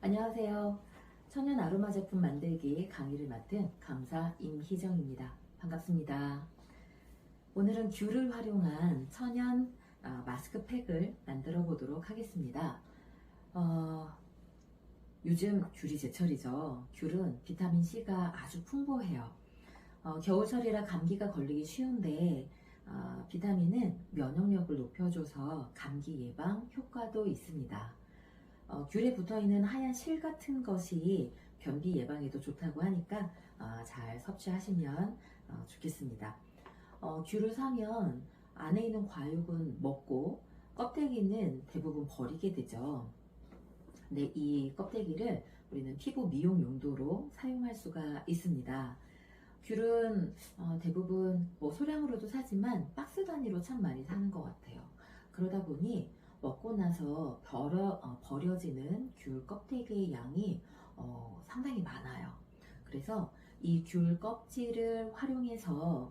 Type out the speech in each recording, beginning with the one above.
안녕하세요. 천연 아로마 제품 만들기 강의를 맡은 강사 임희정입니다. 반갑습니다. 오늘은 귤을 활용한 천연 마스크팩을 만들어 보도록 하겠습니다. 요즘 귤이 제철이죠. 귤은 비타민C가 아주 풍부해요. 겨울철이라 감기가 걸리기 쉬운데 비타민은 면역력을 높여줘서 감기 예방 효과도 있습니다. 귤에 붙어있는 하얀 실 같은 것이 변비 예방에도 좋다고 하니까 잘 섭취하시면 좋겠습니다. 귤을 사면 안에 있는 과육은 먹고 껍데기는 대부분 버리게 되죠. 근데 이 껍데기를 우리는 피부 미용 용도로 사용할 수가 있습니다. 귤은 대부분 소량으로도 사지만 박스 단위로 참 많이 사는 것 같아요. 그러다 보니 먹고 나서 버려지는 귤 껍데기의 양이 상당히 많아요. 그래서 이 귤 껍질을 활용해서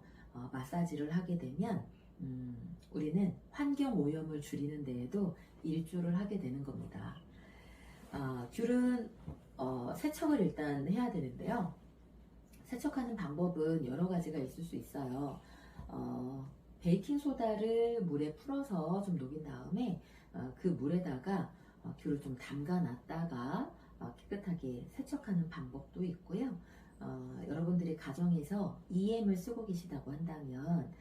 마사지를 하게 되면 우리는 환경 오염을 줄이는 데에도 일조를 하게 되는 겁니다. 귤은 세척을 일단 해야 되는데요. 세척하는 방법은 여러 가지가 있을 수 있어요. 베이킹소다를 물에 풀어서 좀 녹인 다음에 그 물에다가 귤을 좀 담가 놨다가 깨끗하게 세척하는 방법도 있고요. 여러분들이 가정에서 EM을 쓰고 계시다고 한다면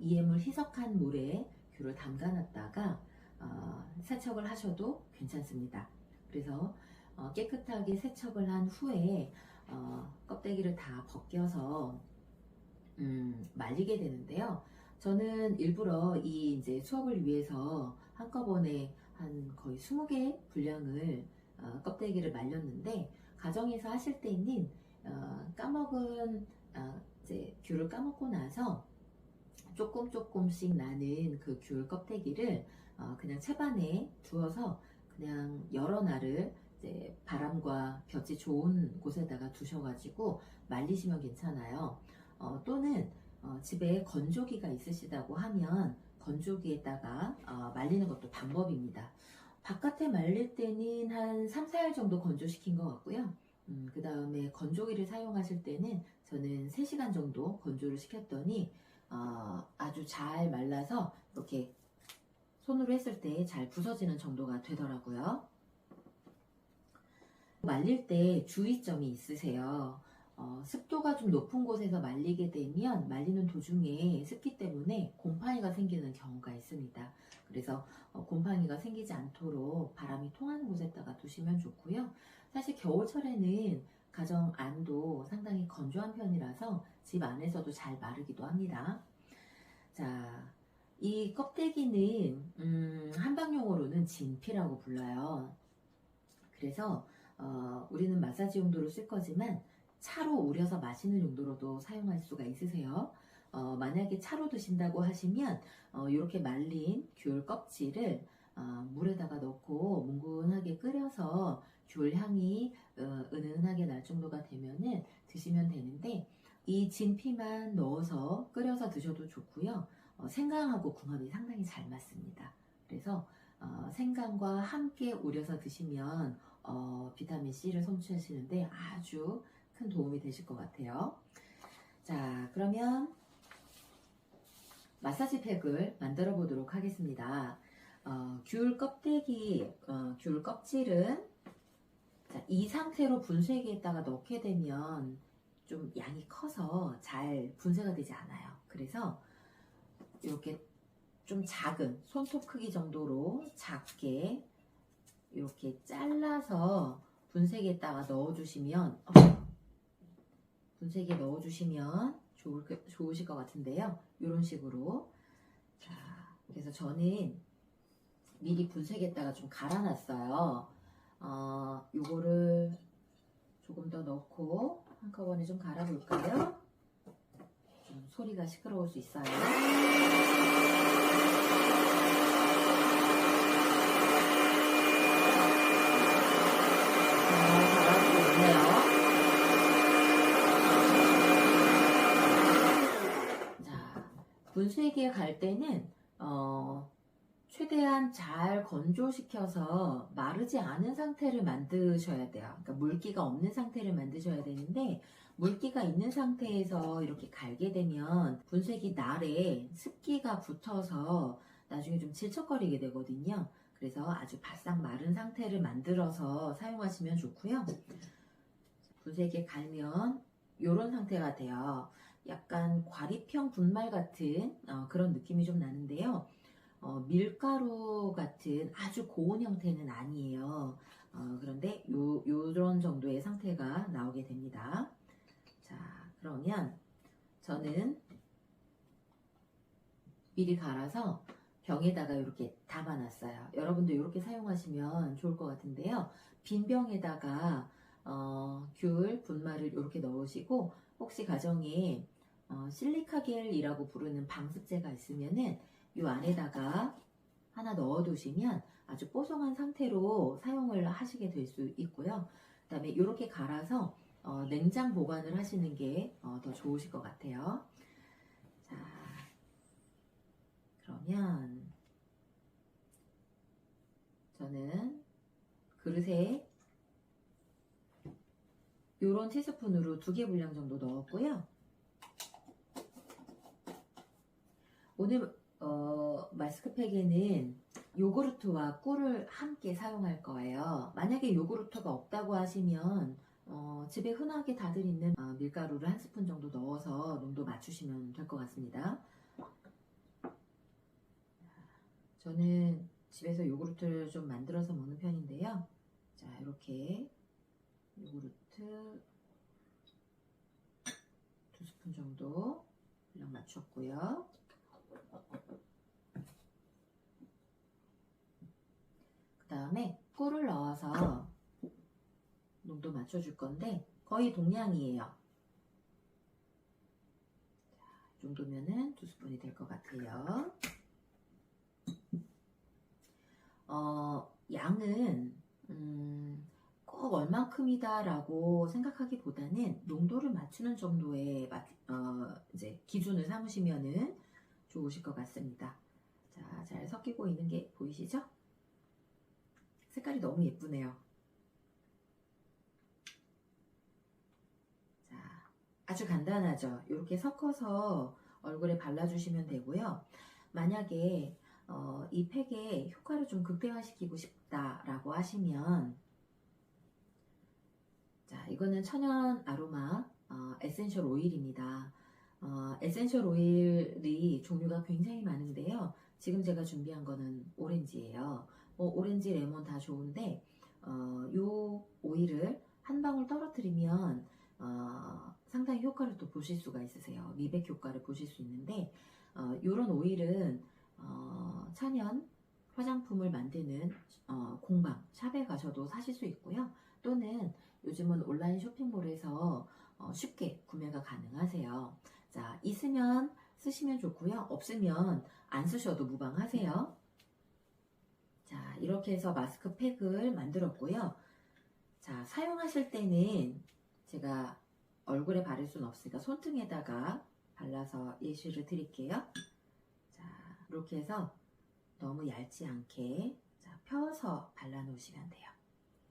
EM을 희석한 물에 귤을 담가 놨다가 세척을 하셔도 괜찮습니다. 그래서 깨끗하게 세척을 한 후에 껍데기를 다 벗겨서 말리게 되는데요. 저는 일부러 이 이제 수업을 위해서 한꺼번에 한 거의 20개 분량을 껍데기를 말렸는데, 가정에서 하실 때는 까먹은 이제 귤을 까먹고 나서 조금씩 나는 그 귤 껍데기를 그냥 채반에 두어서 그냥 여러 날을 이제 바람과 볕이 좋은 곳에다가 두셔가지고 말리시면 괜찮아요. 또는 집에 건조기가 있으시다고 하면 건조기에다가 말리는 것도 방법입니다. 바깥에 말릴 때는 한 3, 4일 정도 건조시킨 것 같고요. 그 다음에 건조기를 사용하실 때는 저는 3시간 정도 건조를 시켰더니 아주 잘 말라서 이렇게 손으로 했을 때 잘 부서지는 정도가 되더라고요. 말릴 때 주의점이 있으세요. 습도가 좀 높은 곳에서 말리게 되면 말리는 도중에 습기 때문에 곰팡이가 생기는 경우가 있습니다. 그래서 곰팡이가 생기지 않도록 바람이 통하는 곳에다가 두시면 좋고요. 사실 겨울철에는 가정 안도 상당히 건조한 편이라서 집 안에서도 잘 마르기도 합니다. 자, 이 껍데기는 한방용어로는 진피라고 불러요. 그래서 우리는 마사지 용도로 쓸 거지만 차로 우려서 마시는 용도로도 사용할 수가 있으세요. 만약에 차로 드신다고 하시면 이렇게 말린 귤 껍질을 물에다가 넣고 뭉근하게 끓여서 귤 향이 은은하게 날 정도가 되면은 드시면 되는데, 이 진피만 넣어서 끓여서 드셔도 좋고요. 생강하고 궁합이 상당히 잘 맞습니다. 그래서 생강과 함께 우려서 드시면 비타민C를 섭취하시는데 아주 큰 도움이 되실 것 같아요. 자, 그러면 마사지 팩을 만들어 보도록 하겠습니다. 귤 껍데기, 귤 껍질은 이 상태로 분쇄기에다가 넣게 되면 좀 양이 커서 잘 분쇄가 되지 않아요. 그래서 이렇게 좀 작은 손톱 크기 정도로 작게 이렇게 잘라서 분쇄기에다가 넣어주시면 분쇄기에 넣어주시면 좋으실 것 같은데요. 이런 식으로. 자, 그래서 저는 미리 분쇄기에다가 좀 갈아놨어요. 요거를 조금 더 넣고 한꺼번에 좀 갈아볼까요? 좀 소리가 시끄러울 수 있어요. 잘하고 있네요. 자, 분쇄기에 갈 때는 최대한 잘 건조시켜서 마르지 않은 상태를 만드셔야 돼요. 그러니까 물기가 없는 상태를 만드셔야 되는데, 물기가 있는 상태에서 이렇게 갈게 되면 분쇄기 날에 습기가 붙어서 나중에 좀 질척거리게 되거든요. 그래서 아주 바싹 마른 상태를 만들어서 사용하시면 좋고요. 분쇄기에 갈면 이런 상태가 돼요. 약간 과립형 분말 같은 그런 느낌이 좀 나는데요. 밀가루 같은 아주 고운 형태는 아니에요. 그런데 요런 정도의 상태가 나오게 됩니다. 자, 그러면 저는 미리 갈아서 병에다가 이렇게 담아놨어요. 여러분도 이렇게 사용하시면 좋을 것 같은데요. 빈 병에다가 귤 분말을 이렇게 넣으시고, 혹시 가정에 실리카겔이라고 부르는 방습제가 있으면은 이 안에다가 하나 넣어두시면 아주 뽀송한 상태로 사용을 하시게 될 수 있고요. 그 다음에 이렇게 갈아서 냉장 보관을 하시는 게 더 좋으실 것 같아요. 자, 그러면 저는 그릇에 요런 티스푼으로 2개 분량 정도 넣었고요. 오늘 마스크팩에는 요구르트와 꿀을 함께 사용할 거예요. 만약에 요구르트가 없다고 하시면 집에 흔하게 다들 있는 밀가루를 1스푼 정도 넣어서 농도 맞추시면 될 것 같습니다. 저는 집에서 요구르트를 좀 만들어서 먹는 편인데요. 자, 이렇게 요구르트 2스푼 정도 분량 맞췄고요. 그 다음에 꿀을 넣어서 농도 맞춰줄 건데 거의 동량이에요. 이 정도면은 2스푼이 될 것 같아요. 양은 꼭 얼만큼이다 라고 생각하기보다는 농도를 맞추는 정도의 이제 기준을 삼으시면은 좋으실 것 같습니다. 자, 잘 섞이고 있는 게 보이시죠? 색깔이 너무 예쁘네요. 자, 아주 간단하죠? 이렇게 섞어서 얼굴에 발라주시면 되고요. 만약에 이 팩의 효과를 좀 극대화시키고 싶다라고 하시면, 자, 이거는 천연 아로마 에센셜 오일입니다. 에센셜 오일이 종류가 굉장히 많은데요. 지금 제가 준비한 거는 오렌지예요. 오렌지, 레몬 다 좋은데 요 오일을 한 방울 떨어뜨리면 상당히 효과를 또 보실 수가 있으세요. 미백 효과를 보실 수 있는데 요런 오일은 천연 화장품을 만드는 공방, 샵에 가셔도 사실 수 있고요. 또는 요즘은 온라인 쇼핑몰에서 쉽게 구매가 가능하세요. 자, 있으면 쓰시면 좋고요. 없으면 안 쓰셔도 무방하세요. 자, 이렇게 해서 마스크팩을 만들었고요. 자, 사용하실 때는 제가 얼굴에 바를 수는 없으니까 손등에다가 발라서 예시를 드릴게요. 자, 이렇게 해서 너무 얇지 않게 펴서 발라 놓으시면 돼요.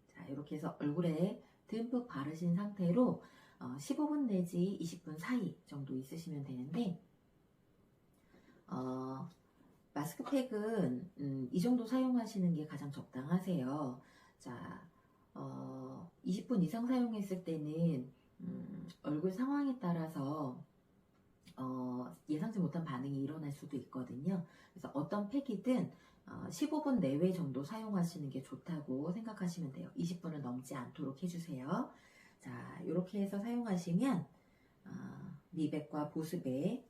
자, 이렇게 해서 얼굴에 듬뿍 바르신 상태로 15분 내지 20분 사이 정도 있으시면 되는데, 마스크팩은 이 정도 사용하시는 게 가장 적당하세요. 자, 20분 이상 사용했을 때는 얼굴 상황에 따라서 예상치 못한 반응이 일어날 수도 있거든요. 그래서 어떤 팩이든 15분 내외 정도 사용하시는 게 좋다고 생각하시면 돼요. 20분은 넘지 않도록 해주세요. 자, 이렇게 해서 사용하시면 미백과 보습에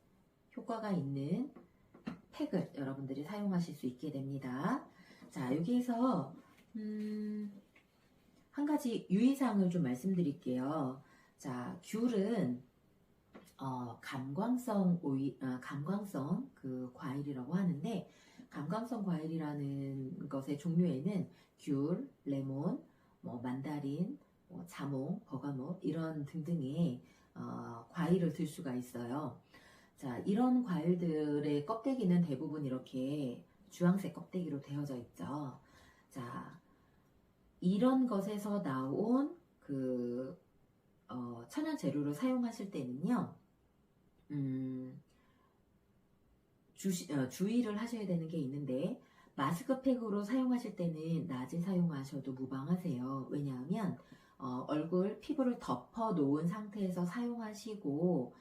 효과가 있는 팩을 여러분들이 사용하실 수 있게 됩니다. 자, 여기에서 한 가지 유의사항을 좀 말씀드릴게요. 자, 귤은 감광성 감광성 그 과일이라고 하는데, 감광성 과일이라는 것의 종류에는 귤, 레몬, 만다린, 자몽, 버가못 이런 등등의 과일을 들 수가 있어요. 자, 이런 과일들의 껍데기는 대부분 이렇게 주황색 껍데기로 되어져 있죠. 자, 이런 것에서 나온 그 천연 재료로 사용하실 때는요, 주의를 하셔야 되는 게 있는데, 마스크팩으로 사용하실 때는 낮에 사용하셔도 무방하세요. 왜냐하면 얼굴 피부를 덮어 놓은 상태에서 사용하시고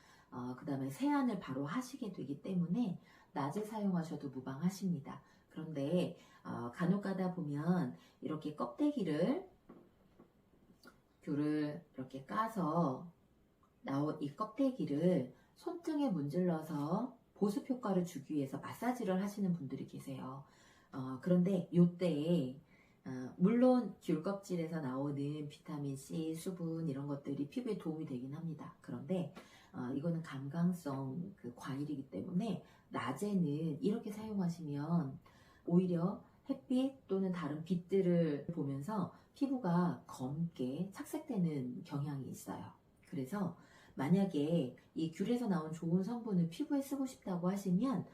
그 다음에 세안을 바로 하시게 되기 때문에 낮에 사용하셔도 무방하십니다. 그런데 간혹 가다 보면 이렇게 껍데기를 귤을 이렇게 까서 나온 이 껍데기를 손등에 문질러서 보습 효과를 주기 위해서 마사지를 하시는 분들이 계세요. 그런데 이때에 물론 귤 껍질에서 나오는 비타민C, 수분 이런 것들이 피부에 도움이 되긴 합니다. 그런데 이거는 감광성 그 과일이기 때문에 낮에는 이렇게 사용하시면 오히려 햇빛 또는 다른 빛들을 보면서 피부가 검게 착색되는 경향이 있어요. 그래서 만약에 이 귤에서 나온 좋은 성분을 피부에 쓰고 싶다고 하시면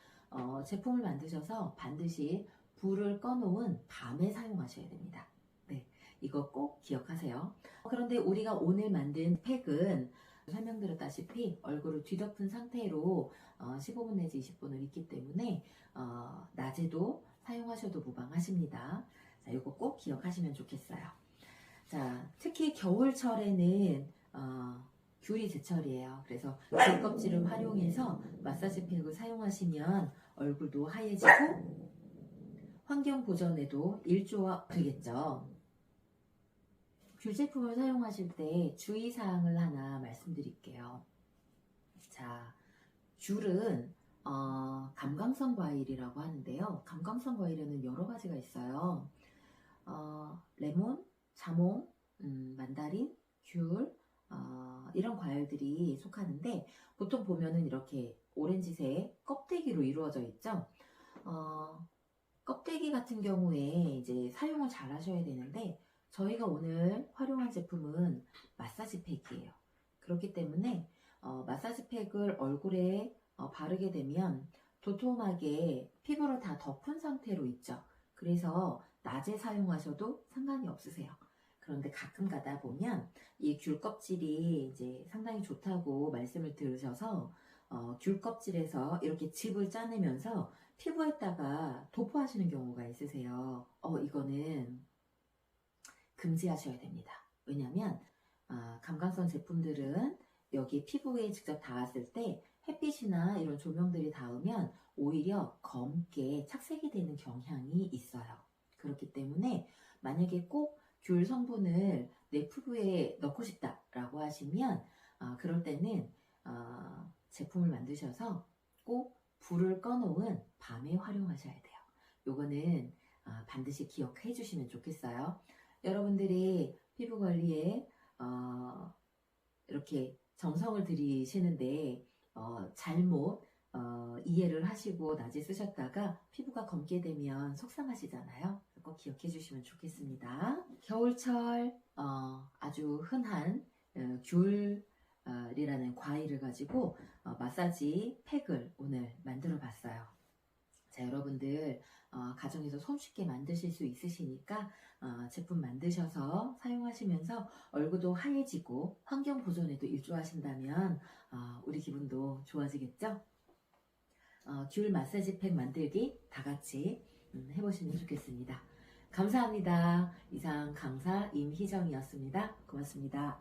제품을 만드셔서 반드시 불을 꺼놓은 밤에 사용하셔야 됩니다. 네, 이거 꼭 기억하세요. 그런데 우리가 오늘 만든 팩은 설명드렸다시피 얼굴을 뒤덮은 상태로 15분 내지 20분을 있기 때문에 낮에도 사용하셔도 무방하십니다. 자, 이거 꼭 기억하시면 좋겠어요. 자, 특히 겨울철에는 귤이 제철이에요. 그래서 귤 껍질을 활용해서 마사지 팩을 사용하시면 얼굴도 하얘지고 환경 보전에도 일조가 되겠죠. 귤 제품을 사용하실 때 주의사항을 하나 말씀드릴게요. 자, 귤은 감광성 과일이라고 하는데요. 감광성 과일에는 여러 가지가 있어요. 레몬, 자몽, 만다린, 귤, 이런 과일들이 속하는데 보통 보면은 이렇게 오렌지색 껍데기로 이루어져 있죠. 껍데기 같은 경우에 이제 사용을 잘 하셔야 되는데 저희가 오늘 활용한 제품은 마사지 팩이에요. 그렇기 때문에 마사지 팩을 얼굴에 바르게 되면 도톰하게 피부를 다 덮은 상태로 있죠. 그래서 낮에 사용하셔도 상관이 없으세요. 그런데 가끔 가다 보면 이 귤 껍질이 이제 상당히 좋다고 말씀을 들으셔서 귤 껍질에서 이렇게 즙을 짜내면서 피부에다가 도포하시는 경우가 있으세요. 이거는 금지하셔야 됩니다. 왜냐하면 감광성 제품들은 여기 피부에 직접 닿았을 때 햇빛이나 이런 조명들이 닿으면 오히려 검게 착색이 되는 경향이 있어요. 그렇기 때문에 만약에 꼭 귤 성분을 내 피부에 넣고 싶다라고 하시면 그럴 때는 제품을 만드셔서 꼭 불을 꺼놓은 밤에 활용하셔야 돼요. 요거는 반드시 기억해 주시면 좋겠어요. 여러분들이 피부 관리에 이렇게 정성을 들이시는데 잘못 이해를 하시고 낮에 쓰셨다가 피부가 검게 되면 속상하시잖아요. 꼭 기억해 주시면 좋겠습니다. 겨울철 아주 흔한 귤이라는 과일을 가지고 마사지 팩을 오늘 만들어 봤어요. 자, 여러분들 가정에서 손쉽게 만드실 수 있으시니까 제품 만드셔서 사용하시면서 얼굴도 하얘지고 환경 보존에도 일조하신다면 우리 기분도 좋아지겠죠? 귤 마사지 팩 만들기 다 같이 해보시면 좋겠습니다. 감사합니다. 이상 강사 임희정이었습니다. 고맙습니다.